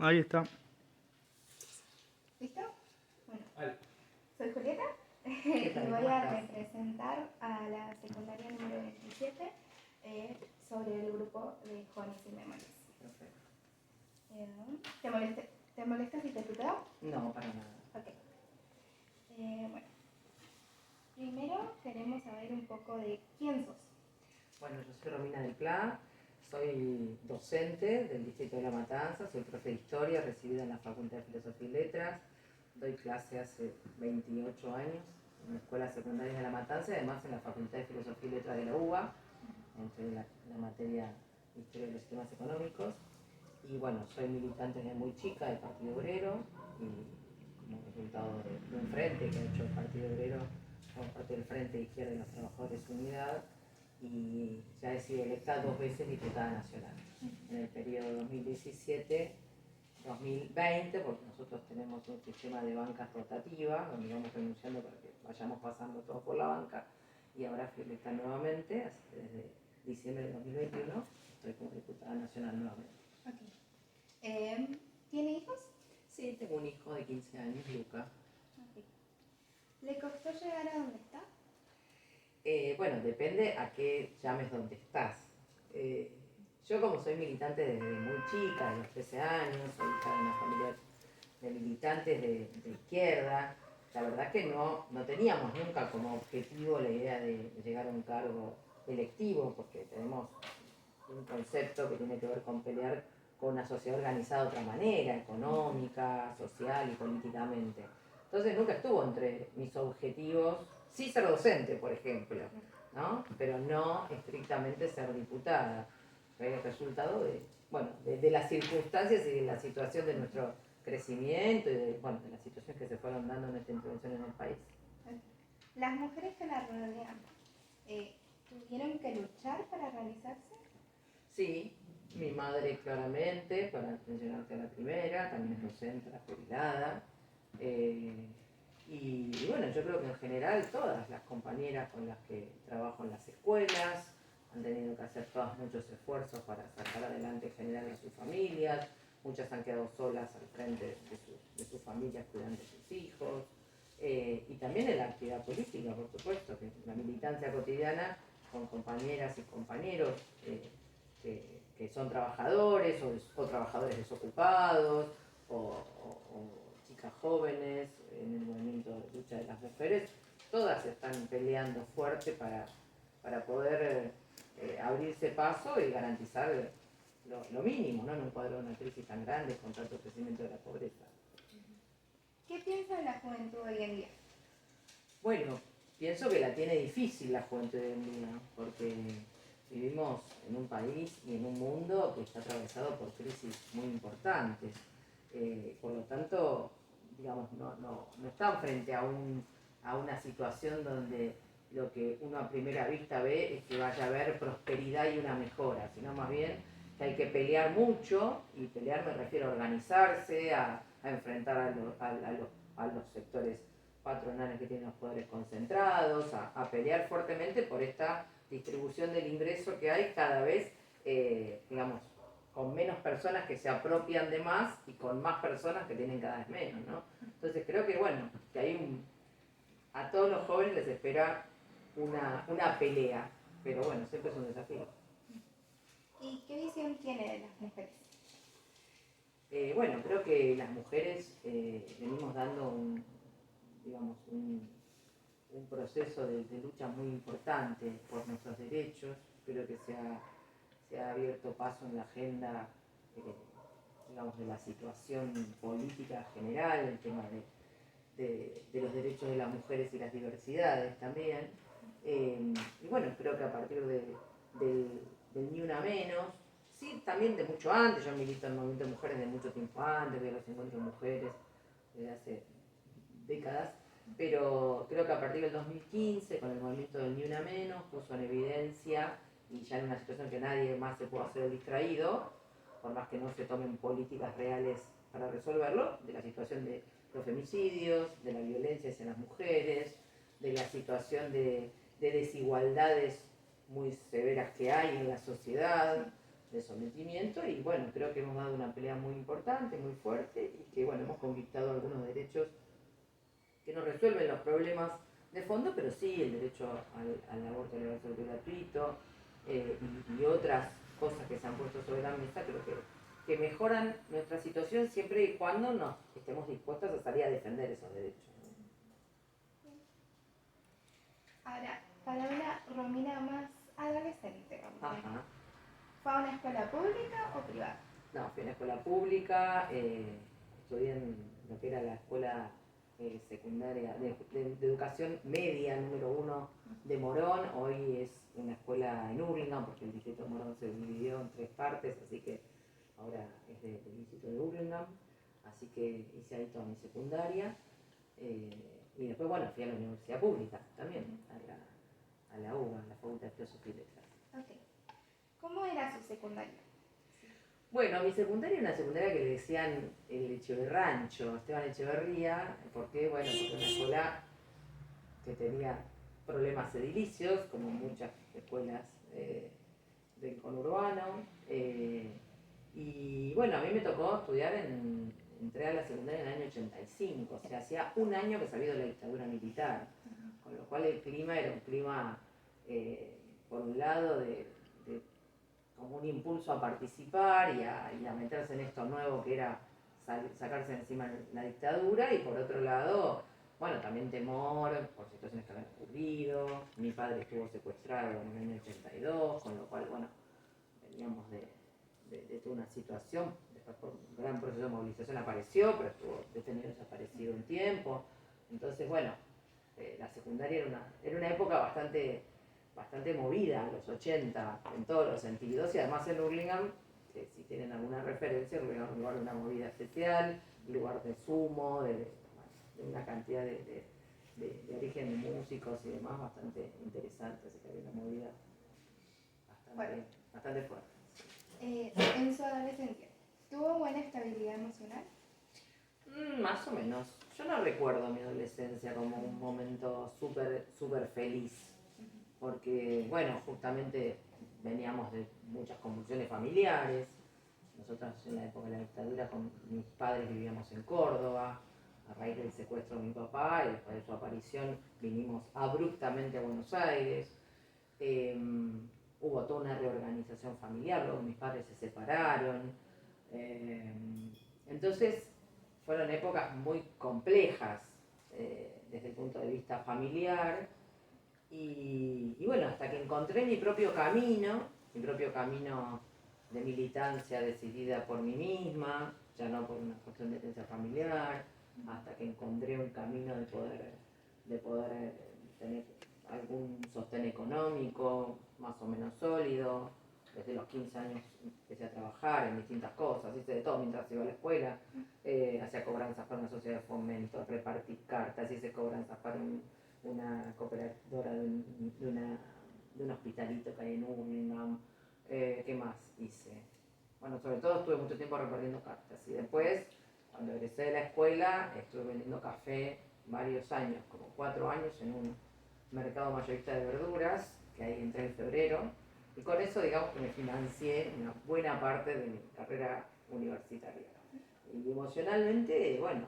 Ahí está. ¿Listo? Bueno, Vale. soy Julieta ¿Qué tal? y voy ¿Cómo a estás? representar a la secundaria número 27 sobre el grupo de jóvenes sin memorias. Perfecto. ¿Te molesta si te tuteo? No, para nada. Ok. Bueno, primero queremos saber un poco de quién sos. Bueno, yo soy Romina del Pla, soy docente del Distrito de La Matanza, soy profe de Historia, recibida en la Facultad de Filosofía y Letras, doy clase hace 28 años en la Escuela Secundaria de La Matanza y además en la Facultad de Filosofía y Letras de la UBA, entre la materia de Historia de los Sistemas Económicos. Y bueno, soy militante desde muy chica del Partido Obrero y como resultado de un frente que ha hecho el Partido Obrero como parte del Frente de Izquierda de los Trabajadores Unidad, y ya he sido electa 2 veces diputada nacional en el periodo 2017-2020, porque nosotros tenemos un sistema de bancas rotativas donde vamos renunciando para que vayamos pasando todos por la banca, y ahora fui electa nuevamente, así que desde diciembre de 2021 estoy como diputada nacional nuevamente. Okay. ¿Tiene hijos? Sí, tengo un hijo de 15 años, Luca. Okay. ¿Le costó llegar a donde está? Bueno, depende a qué llames donde estás. Yo como soy militante desde muy chica, de los 13 años, soy hija de una familia de militantes de izquierda, la verdad que no teníamos nunca como objetivo la idea de llegar a un cargo electivo, porque tenemos un concepto que tiene que ver con pelear con una sociedad organizada de otra manera, económica, social y políticamente. Entonces nunca estuvo entre mis objetivos, sí ser docente, por ejemplo, ¿no? Pero no estrictamente ser diputada. Fue el resultado de las circunstancias y de la situación de nuestro crecimiento y de las situaciones que se fueron dando en esta intervención en el país. ¿Las mujeres que la rodean tuvieron que luchar para realizarse? Sí, mi madre claramente, para mencionarte a la primera, también es docente, la jubilada. Y bueno, yo creo que en general todas las compañeras con las que trabajo en las escuelas han tenido que hacer todas muchos esfuerzos para sacar adelante en general a sus familias. Muchas han quedado solas al frente de sus familias cuidando a sus hijos. Y también en la actividad política, por supuesto, que la militancia cotidiana con compañeras y compañeros que son trabajadores o trabajadores desocupados o chicas jóvenes en el movimiento de lucha de las mujeres, todas están peleando fuerte para poder abrirse paso y garantizar lo mínimo, ¿no? En un cuadro de una crisis tan grande con tanto crecimiento de la pobreza. ¿Qué piensa la juventud hoy en día? Bueno, pienso que la tiene difícil la juventud hoy en día, porque vivimos en un país y en un mundo que está atravesado por crisis muy importantes. Por lo tanto, digamos, no están frente a una situación donde lo que uno a primera vista ve es que vaya a haber prosperidad y una mejora, sino más bien que hay que pelear mucho, y pelear me refiero a organizarse, a enfrentar a los sectores patronales que tienen los poderes concentrados, a pelear fuertemente por esta distribución del ingreso que hay cada vez, digamos, con menos personas que se apropian de más y con más personas que tienen cada vez menos, ¿no? Entonces creo que, que hay a todos los jóvenes les espera una pelea, pero bueno, siempre es un desafío. ¿Y qué visión tiene de las mujeres? Creo que las mujeres venimos dando un proceso de lucha muy importante por nuestros derechos. Creo que se ha abierto paso en la agenda de la situación política general, el tema de los derechos de las mujeres y las diversidades también. Creo que a partir del Ni Una Menos, sí, también de mucho antes, yo milito en el movimiento de mujeres de mucho tiempo antes, de los encuentros de mujeres desde hace décadas, pero creo que a partir del 2015, con el movimiento del Ni Una Menos, puso en evidencia, y ya en una situación que nadie más se puede hacer el distraído, por más que no se tomen políticas reales para resolverlo, de la situación de los femicidios, de la violencia hacia las mujeres, de la situación de desigualdades muy severas que hay en la sociedad, de sometimiento y bueno, creo que hemos dado una pelea muy importante, muy fuerte y que bueno, hemos conquistado algunos derechos que no resuelven los problemas de fondo, pero sí el derecho al aborto universal y gratuito y otras cosas que se han puesto sobre la mesa, creo que mejoran nuestra situación siempre y cuando nos estemos dispuestos a salir a defender esos derechos. Ahora, para una Romina más adolescente, vamos a decir, Ajá. ¿fue a una escuela pública o privada? No, fui a una escuela pública, estudié en lo que era la escuela secundaria de educación media número 1 de Morón. Hoy es una escuela en Hurlingham porque el distrito de Morón se dividió en 3 partes, así que ahora es del distrito de Hurlingham. Así que hice ahí toda mi secundaria y después, bueno, fui a la universidad pública también, a la UBA, la Facultad de Filosofía y Letras. Ok. ¿Cómo era su secundaria? Bueno, mi secundaria era una secundaria que le decían el Echeverrancho, Esteban Echeverría, porque bueno, porque era una escuela que tenía problemas edilicios, como muchas escuelas del conurbano. Y bueno, a mí me tocó estudiar entré a la secundaria en el año 85, o sea, hacía un año que salí de la dictadura militar, con lo cual el clima era un clima, por un lado, de como un impulso a participar y a meterse en esto nuevo que era sacarse encima la dictadura, y por otro lado, bueno, también temor por situaciones que habían ocurrido. Mi padre estuvo secuestrado en el año 82, con lo cual, bueno, veníamos de toda una situación. Después, por un gran proceso de movilización, apareció, pero estuvo detenido, desaparecido un tiempo. Entonces, bueno, la secundaria era una época bastante movida, los 80, en todos los sentidos, y además en Hurlingham, si tienen alguna referencia, Hurlingham es un lugar de una movida especial, lugar de sumo, de una cantidad de origen de músicos y demás bastante interesante, así que había una movida bastante fuerte. En su adolescencia, ¿tuvo buena estabilidad emocional? Más o menos. Yo no recuerdo mi adolescencia como un momento súper feliz, porque, bueno, justamente veníamos de muchas convulsiones familiares. Nosotros en la época de la dictadura con mis padres vivíamos en Córdoba, a raíz del secuestro de mi papá y después de su aparición vinimos abruptamente a Buenos Aires. Hubo toda una reorganización familiar, luego mis padres se separaron. Entonces fueron épocas muy complejas desde el punto de vista familiar. Y bueno, hasta que encontré mi propio camino de militancia decidida por mí misma, ya no por una cuestión de herencia familiar, hasta que encontré un camino de poder tener algún sostén económico más o menos sólido. Desde los 15 años empecé a trabajar en distintas cosas, hice de todo mientras iba a la escuela, hacía cobranzas para una sociedad de fomento, repartí cartas, hice cobranzas para una cooperadora de un hospitalito que hay en Hurlingham. ¿Qué más hice? Bueno, sobre todo estuve mucho tiempo repartiendo cartas y después, cuando egresé de la escuela, estuve vendiendo café varios años, como 4 años en un mercado mayorista de verduras, que ahí entré en febrero, y con eso digamos que me financié una buena parte de mi carrera universitaria. Y emocionalmente, bueno,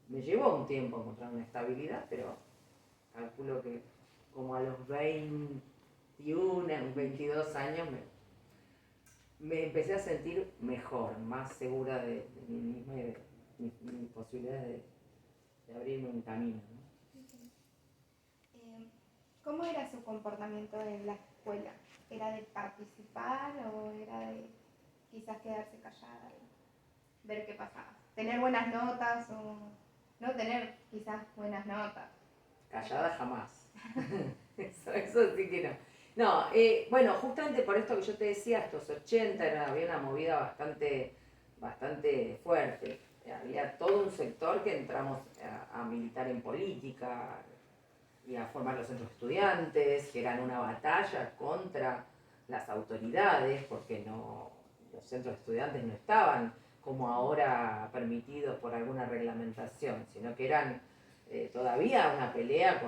me llevó un tiempo encontrar una estabilidad, pero calculo que como a los 21, 22 años me empecé a sentir mejor, más segura de mí misma y de mis posibilidades de abrirme un camino, ¿no? ¿Cómo era su comportamiento en la escuela? ¿Era de participar o era de quizás quedarse callada y ver qué pasaba? ¿Tener buenas notas o no tener quizás buenas notas? Callada jamás. Eso sí que no. No, bueno, justamente por esto que yo te decía, estos 80 había una movida bastante fuerte. Había todo un sector que entramos a militar en política y a formar los centros de estudiantes, que eran una batalla contra las autoridades, porque los centros de estudiantes no estaban como ahora permitidos por alguna reglamentación, sino que eran todavía una pelea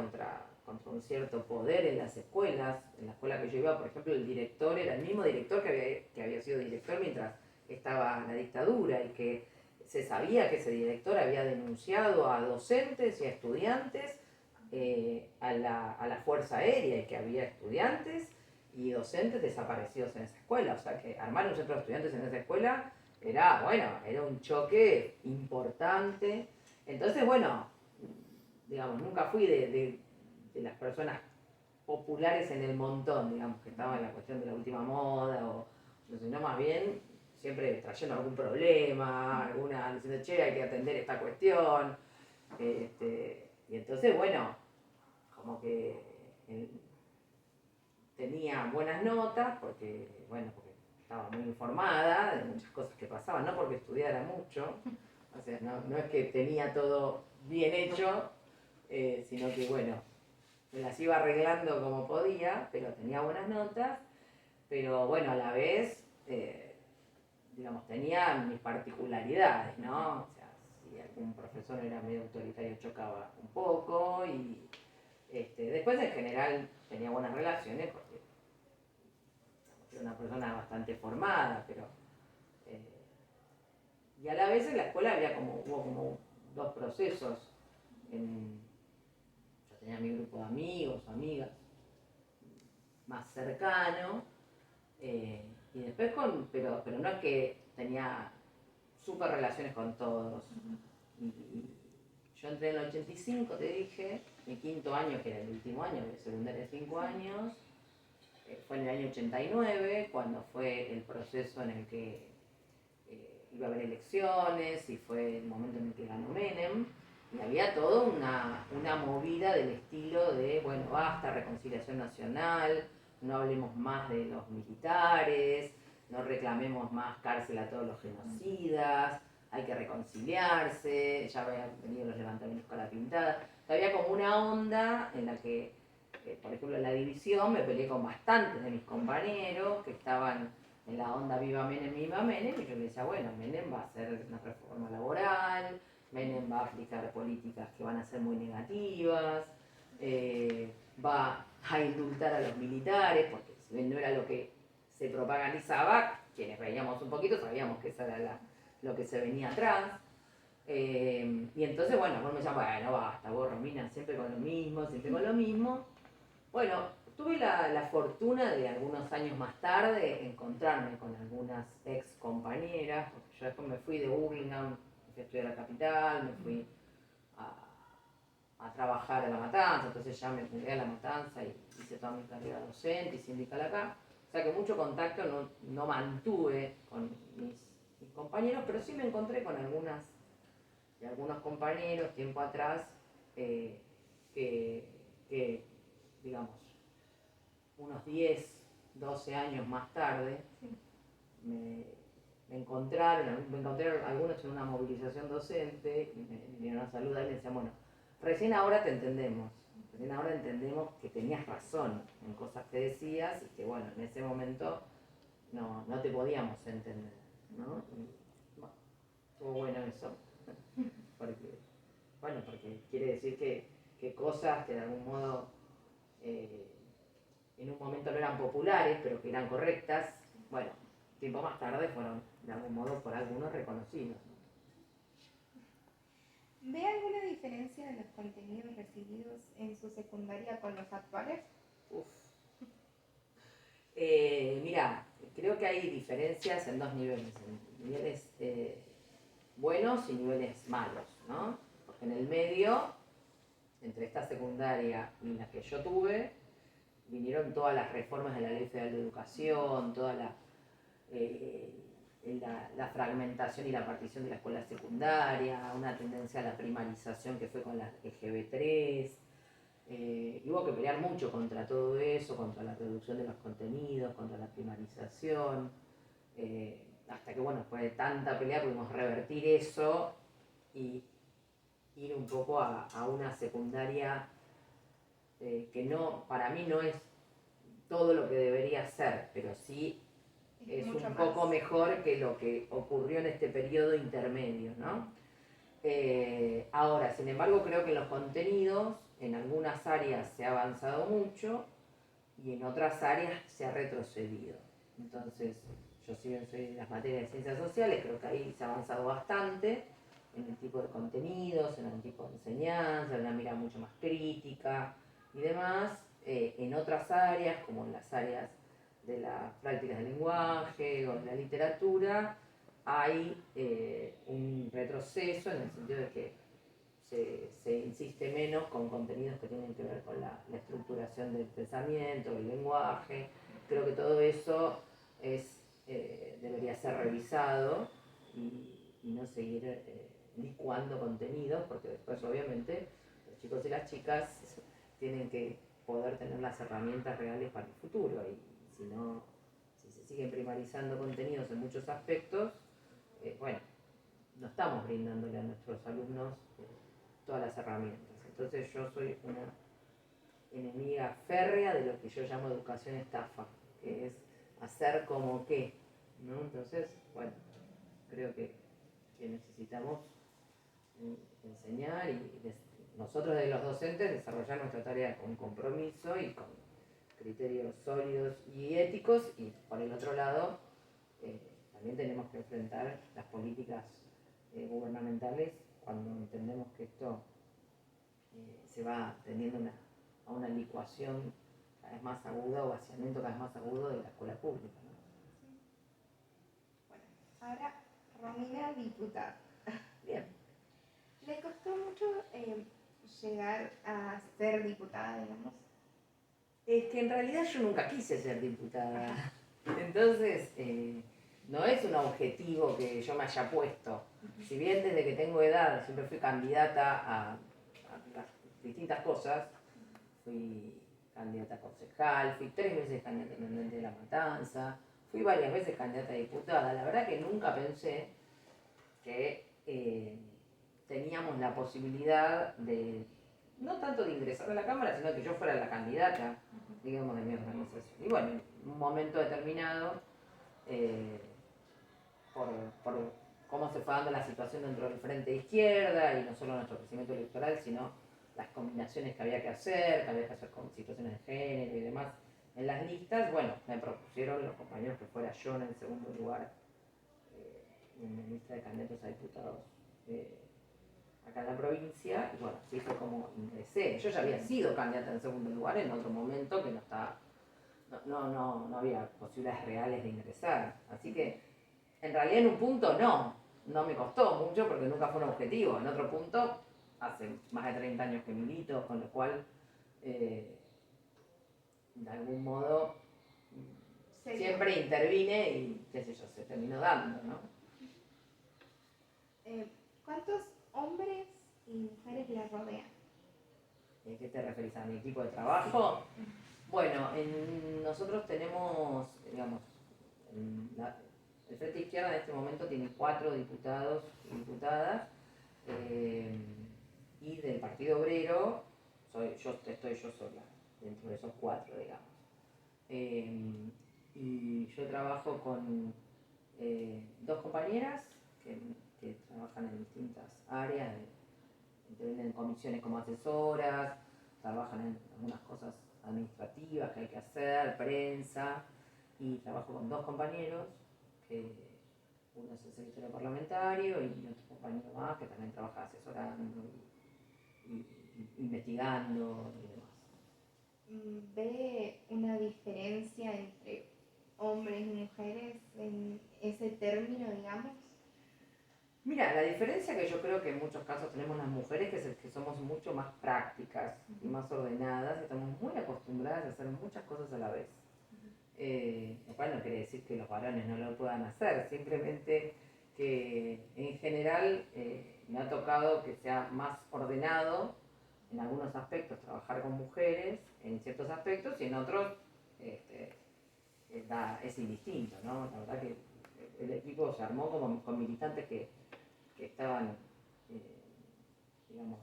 contra un cierto poder en las escuelas. En la escuela que yo iba, por ejemplo, el director era el mismo director que había sido director mientras estaba la dictadura, y que se sabía que ese director había denunciado a docentes y a estudiantes a la Fuerza Aérea, y que había estudiantes y docentes desaparecidos en esa escuela. O sea que armar un centro de estudiantes en esa escuela era, bueno, era un choque importante. Entonces, bueno, digamos, nunca fui de las personas populares en el montón, digamos, que estaba en la cuestión de la última moda, o no sé, no, más bien siempre trayendo algún problema, alguna diciendo, che, hay que atender esta cuestión. Y entonces, bueno, como que tenía buenas notas, porque, bueno, porque estaba muy informada de muchas cosas que pasaban, no porque estudiara mucho, o sea, no es que tenía todo bien hecho, sino que, bueno, me las iba arreglando como podía, pero tenía buenas notas, pero bueno, a la vez, digamos, tenía mis particularidades, ¿no? O sea, si algún profesor era medio autoritario chocaba un poco, y después en general tenía buenas relaciones porque era una persona bastante formada, pero eh, y a la vez en la escuela hubo como dos procesos. Yo tenía mi grupo de amigos, amigas más cercano, y después pero no es que tenía súper relaciones con todos. Y yo entré en el 85, te dije, mi quinto año, que era el último año de secundaria de 5 años, fue en el año 89, cuando fue el proceso en el que iba a haber elecciones, y fue el momento en el que ganó Menem, y había toda una movida del estilo de, bueno, basta, reconciliación nacional, no hablemos más de los militares, no reclamemos más cárcel a todos los genocidas, hay que reconciliarse, ya habían venido los levantamientos con la pintada. Había como una onda en la que, por ejemplo, en la división me peleé con bastantes de mis compañeros que estaban en la onda viva Menem, y yo le decía, bueno, Menem va a hacer una reforma laboral, Menem va a aplicar políticas que van a ser muy negativas, va a indultar a los militares, porque si bien no era lo que se propagandizaba, quienes veíamos un poquito sabíamos que eso era lo que se venía atrás. Y entonces, bueno, me decían, bueno, basta, vos, Romina, siempre con lo mismo, siempre con lo mismo. Bueno, tuve la fortuna de algunos años más tarde encontrarme con algunas ex compañeras, porque yo después me fui de Burlingame, me fui a estudiar a la capital, me fui a trabajar a La Matanza, entonces ya me mudé a La Matanza y hice toda mi carrera docente y sindical acá. O sea que mucho contacto no mantuve con mis compañeros, pero sí me encontré con algunos compañeros tiempo atrás, que, digamos, unos 10, 12 años más tarde, me encontraron algunos en una movilización docente, y me vinieron a saludar y me decían, bueno, recién ahora te entendemos, recién ahora entendemos que tenías razón en cosas que decías, y que, bueno, en ese momento no te podíamos entender, ¿no? Y, bueno, estuvo bueno eso, porque quiere decir que cosas que de algún modo en un momento no eran populares, pero que eran correctas, bueno, tiempo más tarde fueron de algún modo por algunos reconocidos. ¿Ve alguna diferencia en los contenidos recibidos en su secundaria con los actuales? Uf. Mira, creo que hay diferencias en dos niveles, en niveles buenos y niveles malos, ¿no? Porque en el medio, entre esta secundaria y la que yo tuve, vinieron todas las reformas de la Ley Federal de Educación, toda la fragmentación y la partición de la escuela secundaria, una tendencia a la primarización que fue con la EGB3. Y hubo que pelear mucho contra todo eso, contra la reducción de los contenidos, contra la primarización, hasta que, bueno, después de tanta pelea pudimos revertir eso y ir un poco a una secundaria que para mí no es todo lo que debería ser, pero sí es un poco mejor que lo que ocurrió en este periodo intermedio, ¿no? Ahora, sin embargo, creo que en los contenidos en algunas áreas se ha avanzado mucho y en otras áreas se ha retrocedido. Entonces, yo si bien soy de las materias de ciencias sociales, creo que ahí se ha avanzado bastante en el tipo de contenidos, en el tipo de enseñanza, en una mirada mucho más crítica y demás. En otras áreas, como en las áreas de las prácticas del lenguaje o de la literatura, hay un retroceso en el sentido de que se insiste menos con contenidos que tienen que ver con la estructuración del pensamiento, del lenguaje. Creo que todo eso debería ser revisado y no seguir licuando contenidos, porque después obviamente los chicos y las chicas tienen que poder tener las herramientas reales para el futuro, y si no, si se siguen primarizando contenidos en muchos aspectos, bueno, no estamos brindándole a nuestros alumnos todas las herramientas. Entonces yo soy una enemiga férrea de lo que yo llamo educación estafa, que es hacer como que, ¿no? Entonces, bueno, creo que necesitamos enseñar y nosotros de los docentes desarrollar nuestra tarea con compromiso y con criterios sólidos y éticos, y por el otro lado también tenemos que enfrentar las políticas gubernamentales cuando entendemos que esto se va tendiendo a una licuación cada vez más aguda o vaciamiento cada vez más agudo de la escuela pública, ¿no? Bueno, ahora Romina, diputada. Bien. ¿Le costó mucho llegar a ser diputada, digamos? Es que en realidad yo nunca quise ser diputada. Entonces, no es un objetivo que yo me haya puesto. Si bien desde que tengo edad siempre fui candidata a las distintas cosas, fui candidata a concejal, fui 3 veces candidata a intendente de La Matanza, fui varias veces candidata a diputada. La verdad que nunca pensé que teníamos la posibilidad de, no tanto de ingresar a la Cámara, sino que yo fuera la candidata, digamos, de mi organización. Y bueno, en un momento determinado, por, por cómo se fue dando la situación dentro del Frente de Izquierda, y no solo nuestro crecimiento electoral, sino las combinaciones que había que hacer con situaciones de género y demás en las listas, bueno, me propusieron los compañeros que fuera yo en el segundo lugar en la lista de candidatos a diputados acá en la provincia, y bueno, así fue como ingresé. Yo ya había sido candidata en segundo lugar en otro momento que no había posibilidades reales de ingresar. Así que en realidad en un punto no me costó mucho porque nunca fue un objetivo. En otro punto, hace más de 30 años que milito, con lo cual de algún modo siempre intervine y qué sé yo, se terminó dando, ¿no? ¿Cuántos hombres y mujeres la rodean? ¿A qué te referís? ¿A mi equipo de trabajo? Bueno, nosotros tenemos, digamos, el Frente Izquierda en este momento tiene 4 diputados y diputadas, y del Partido Obrero estoy yo sola, dentro de esos 4, digamos. Y yo trabajo con 2 compañeras que trabajan en distintas áreas, intervienen en comisiones como asesoras, trabajan en algunas cosas administrativas que hay que hacer, prensa, y trabajo con 2 compañeros, que uno es el secretario parlamentario y otro compañero más que también trabaja asesorando y investigando y demás. ¿Ve una diferencia entre hombres y mujeres en ese término, digamos? Mira, la diferencia que yo creo que en muchos casos tenemos las mujeres es que somos mucho más prácticas y más ordenadas, y estamos muy acostumbradas a hacer muchas cosas a la vez. Lo cual no quiere decir que los varones no lo puedan hacer, simplemente que en general me ha tocado que sea más ordenado en algunos aspectos trabajar con mujeres, en ciertos aspectos, y en otros es indistinto, ¿no? La verdad que el equipo se armó como con militantes que estaban, digamos,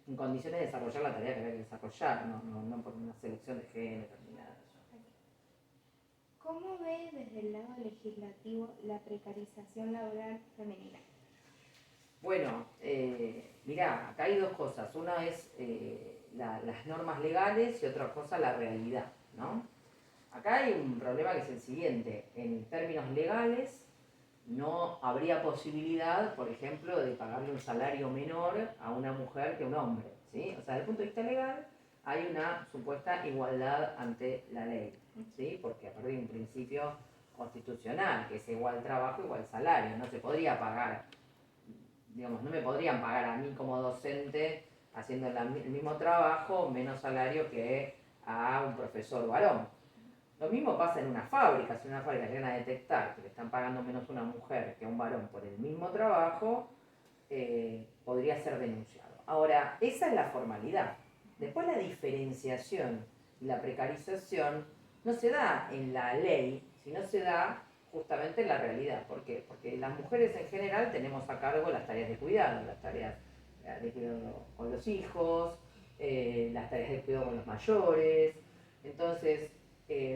en condiciones de desarrollar la tarea que había que desarrollar, no por una selección de género ni nada de eso. ¿Cómo ve desde el lado legislativo la precarización laboral femenina? Bueno, mirá, acá hay dos cosas. Una es las normas legales y otra cosa la realidad, ¿no? Acá hay un problema que es el siguiente. En términos legales, no habría posibilidad, por ejemplo, de pagarle un salario menor a una mujer que a un hombre, ¿sí? O sea, desde el punto de vista legal, hay una supuesta igualdad ante la ley, ¿sí? Porque a partir de un principio constitucional, que es igual trabajo, igual salario, no se podría pagar, digamos, no me podrían pagar a mí como docente haciendo el mismo trabajo, menos salario que a un profesor varón. Lo mismo pasa en una fábrica. Si una fábrica llegan a detectar que le están pagando menos a una mujer que a un varón por el mismo trabajo, podría ser denunciado. Ahora, esa es la formalidad. Después la diferenciación y la precarización no se da en la ley, sino se da justamente en la realidad. ¿Por qué? Porque las mujeres en general tenemos a cargo las tareas de cuidado, las tareas de cuidado con los hijos, las tareas de cuidado con los mayores. Entonces,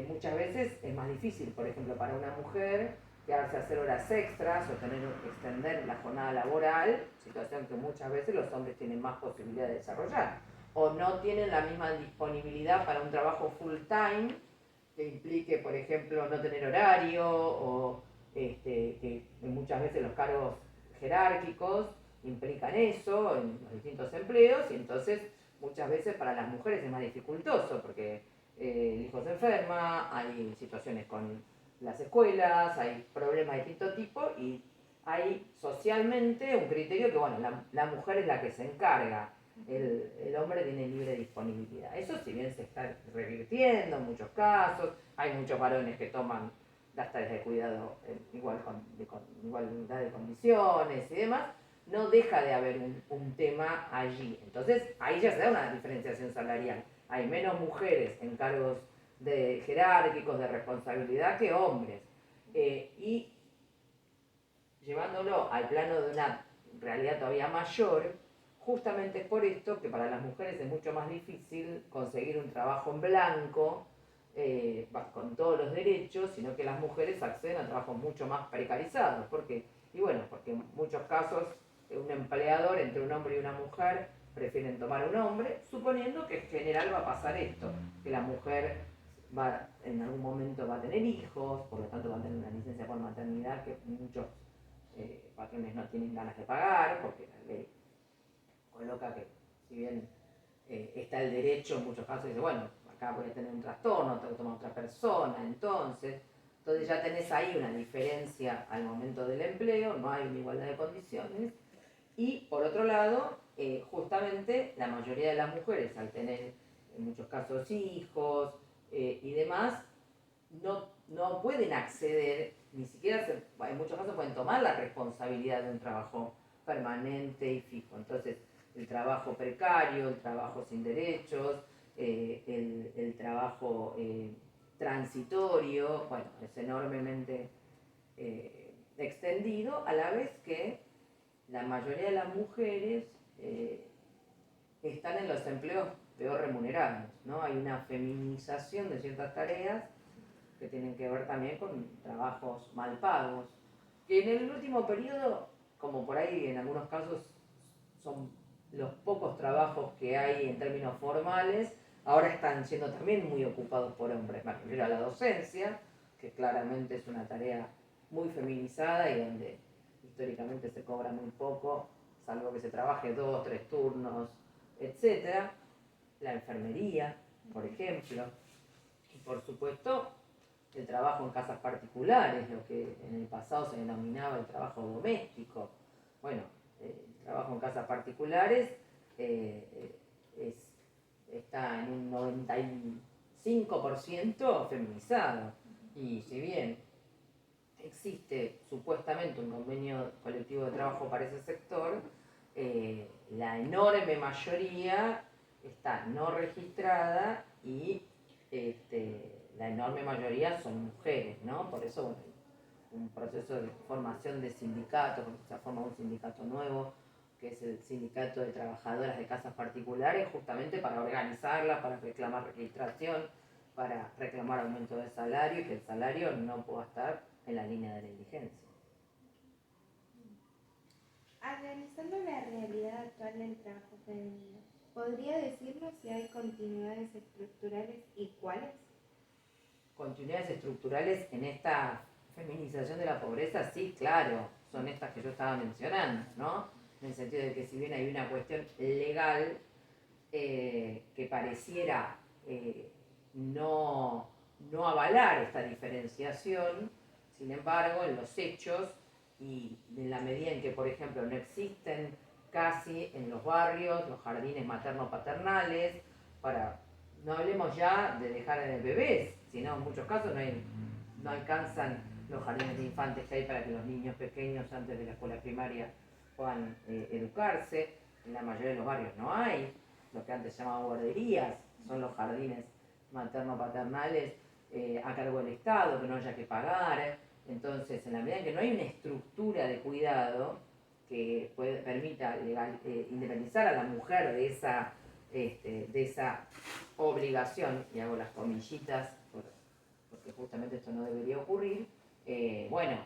muchas veces es más difícil, por ejemplo, para una mujer quedarse a hacer horas extras o extender la jornada laboral, situación que muchas veces los hombres tienen más posibilidad de desarrollar, o no tienen la misma disponibilidad para un trabajo full time que implique, por ejemplo, no tener horario, o que muchas veces los cargos jerárquicos implican eso en los distintos empleos, y entonces muchas veces para las mujeres es más dificultoso porque el hijo se enferma, hay situaciones con las escuelas, hay problemas de distinto tipo, y hay socialmente un criterio que, bueno, la mujer es la que se encarga, el hombre tiene libre disponibilidad. Eso, si bien se está revirtiendo en muchos casos, hay muchos varones que toman las tareas de cuidado en igualdad de condiciones y demás, no deja de haber un tema allí. Entonces, ahí ya se da una diferenciación salarial. Hay menos mujeres en cargos jerárquicos de responsabilidad que hombres. Y llevándolo al plano de una realidad todavía mayor, justamente es por esto que para las mujeres es mucho más difícil conseguir un trabajo en blanco, con todos los derechos, sino que las mujeres acceden a trabajos mucho más precarizados. ¿Por qué? Y bueno, porque en muchos casos un empleador entre un hombre y una mujer prefieren tomar a un hombre, suponiendo que en general va a pasar esto, que la mujer en algún momento va a tener hijos, por lo tanto va a tener una licencia por maternidad que muchos patrones no tienen ganas de pagar, porque la ley coloca que, si bien está el derecho, en muchos casos dice, bueno, acá voy a tener un trastorno, tengo que tomar otra persona, entonces ya tenés ahí una diferencia al momento del empleo, no hay una igualdad de condiciones. Y por otro lado, justamente la mayoría de las mujeres, al tener en muchos casos hijos y demás, no pueden acceder, ni siquiera en muchos casos pueden tomar la responsabilidad de un trabajo permanente y fijo. Entonces, el trabajo precario, el trabajo sin derechos, el trabajo transitorio, bueno, es enormemente extendido, a la vez que la mayoría de las mujeres están en los empleos peor remunerados, ¿no? Hay una feminización de ciertas tareas que tienen que ver también con trabajos mal pagos, que en el último periodo, como por ahí en algunos casos son los pocos trabajos que hay en términos formales, ahora están siendo también muy ocupados por hombres. Me refiero a la docencia, que claramente es una tarea muy feminizada y donde históricamente se cobra muy poco, salvo que se trabaje 2, 3 turnos, etc. La enfermería, por ejemplo, y por supuesto el trabajo en casas particulares, lo que en el pasado se denominaba el trabajo doméstico. Bueno, el trabajo en casas particulares está en un 95% feminizado. Y si bien existe supuestamente un convenio colectivo de trabajo para ese sector, la enorme mayoría está no registrada y la enorme mayoría son mujeres, ¿no? Por eso, bueno, un proceso de formación de sindicatos, porque se ha formado un sindicato nuevo, que es el Sindicato de Trabajadoras de Casas Particulares, justamente para organizarlas, para reclamar registración, para reclamar aumento de salario y que el salario no pueda estar en la línea de la indigencia. Analizando actual del trabajo femenino. ¿Podría decirnos si hay continuidades estructurales y cuáles? Continuidades estructurales en esta feminización de la pobreza, sí, claro, son estas que yo estaba mencionando, ¿no? En el sentido de que si bien hay una cuestión legal que pareciera no, no avalar esta diferenciación, sin embargo, en los hechos y en la medida en que, por ejemplo, no existen casi en los barrios los jardines materno-paternales, para, no hablemos ya de dejar en el bebés, sino en muchos casos no alcanzan los jardines de infantes que hay para que los niños pequeños antes de la escuela primaria puedan educarse. En la mayoría de los barrios no hay lo que antes se llamaban guarderías, son los jardines materno-paternales a cargo del Estado, que no haya que pagar. Entonces, en la medida en que no hay una estructura de cuidado que permita independizar a la mujer de esa obligación, y hago las comillitas porque justamente esto no debería ocurrir, bueno,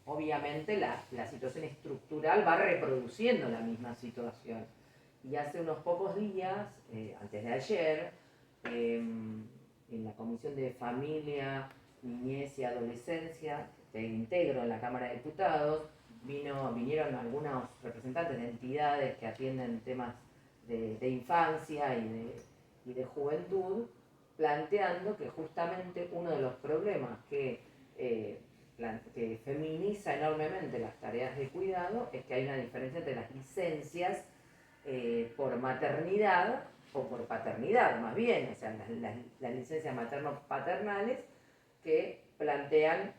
obviamente la situación estructural va reproduciendo la misma situación. Y hace unos pocos días, antes de ayer, en la Comisión de Familia, Niñez y Adolescencia, que integro en la Cámara de Diputados, vinieron algunos representantes de entidades que atienden temas de infancia y de juventud, planteando que justamente uno de los problemas que feminiza enormemente las tareas de cuidado es que hay una diferencia entre las licencias por maternidad o por paternidad, más bien, o sea, las licencias materno-paternales que plantean,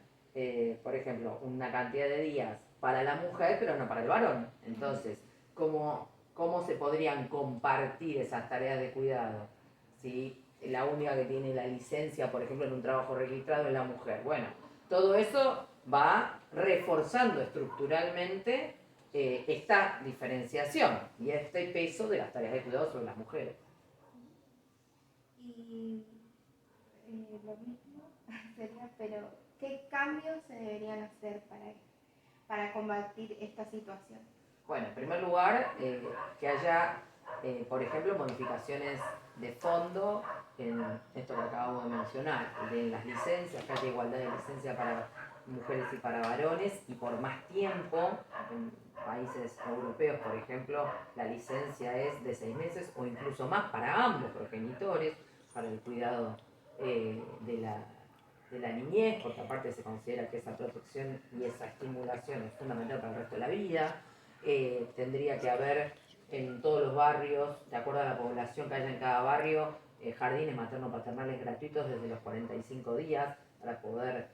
por ejemplo, una cantidad de días para la mujer, pero no para el varón. Entonces, ¿cómo se podrían compartir esas tareas de cuidado? Si la única que tiene la licencia, por ejemplo, en un trabajo registrado es la mujer. Bueno, todo eso va reforzando estructuralmente esta diferenciación y este peso de las tareas de cuidado sobre las mujeres. Y lo mismo sería, pero ¿qué cambios se deberían hacer para combatir esta situación? Bueno, en primer lugar, que haya, por ejemplo, modificaciones de fondo en esto que acabamos de mencionar, de las licencias, que haya igualdad de licencia para mujeres y para varones, y por más tiempo. En países europeos, por ejemplo, la licencia es de 6 meses o incluso más para ambos progenitores, para el cuidado de la niñez, porque aparte se considera que esa protección y esa estimulación es fundamental para el resto de la vida. Tendría que haber en todos los barrios, de acuerdo a la población que haya en cada barrio, jardines materno-paternales gratuitos desde los 45 días para poder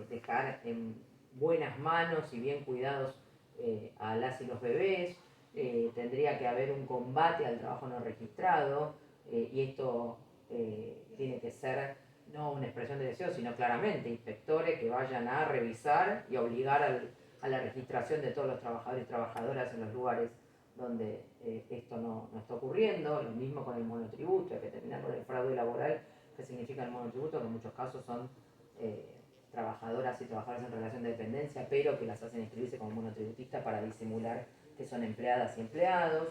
dejar en buenas manos y bien cuidados a las y los bebés. Tendría que haber un combate al trabajo no registrado y esto tiene que ser no una expresión de deseo, sino claramente inspectores que vayan a revisar y obligar a la registración de todos los trabajadores y trabajadoras en los lugares donde esto no está ocurriendo. Lo mismo con el monotributo, hay que terminar con el fraude laboral, que significa el monotributo, que en muchos casos son trabajadoras y trabajadores en relación de dependencia, pero que las hacen inscribirse como monotributistas para disimular que son empleadas y empleados.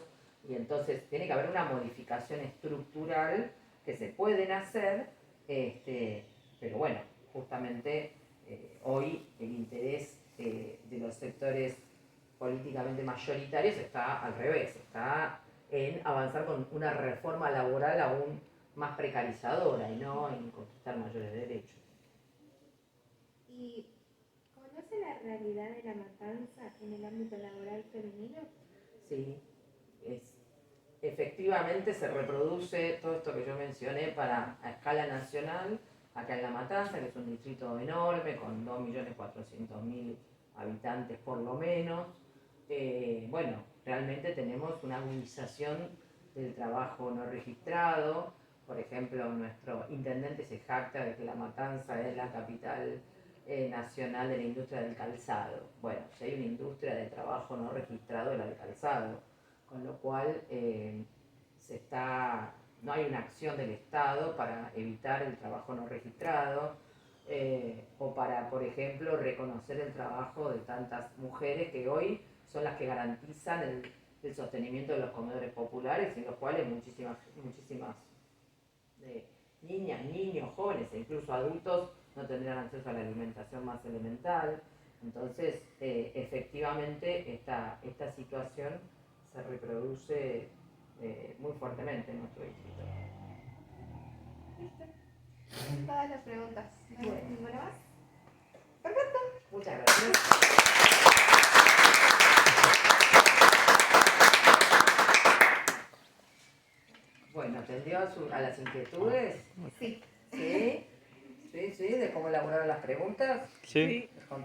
Y entonces tiene que haber una modificación estructural que se pueden hacer, pero bueno, justamente hoy el interés de los sectores políticamente mayoritarios está al revés, está en avanzar con una reforma laboral aún más precarizadora y no en conquistar mayores derechos. ¿Y conoce la realidad de la matanza en el ámbito laboral femenino? Sí, efectivamente se reproduce todo esto que yo mencioné a escala nacional, acá en La Matanza, que es un distrito enorme, con 2.400.000 habitantes por lo menos. Bueno, realmente tenemos una agudización del trabajo no registrado. Por ejemplo, nuestro intendente se jacta de que La Matanza es la capital nacional de la industria del calzado. Bueno, si hay una industria de trabajo no registrado, la del calzado, con lo cual no hay una acción del Estado para evitar el trabajo no registrado o para, por ejemplo, reconocer el trabajo de tantas mujeres que hoy son las que garantizan del sostenimiento de los comedores populares, en los cuales muchísimas niñas, niños, jóvenes e incluso adultos no tendrían acceso a la alimentación más elemental. Entonces, efectivamente, esta situación se reproduce muy fuertemente en nuestro distrito. ¿Listo? Todas las preguntas. ¿No hay Bueno. ninguna más? Perfecto. Muchas gracias. Bueno, ¿atendió a las inquietudes? Sí. Sí, de cómo elaboraron las preguntas. Sí. Contestó.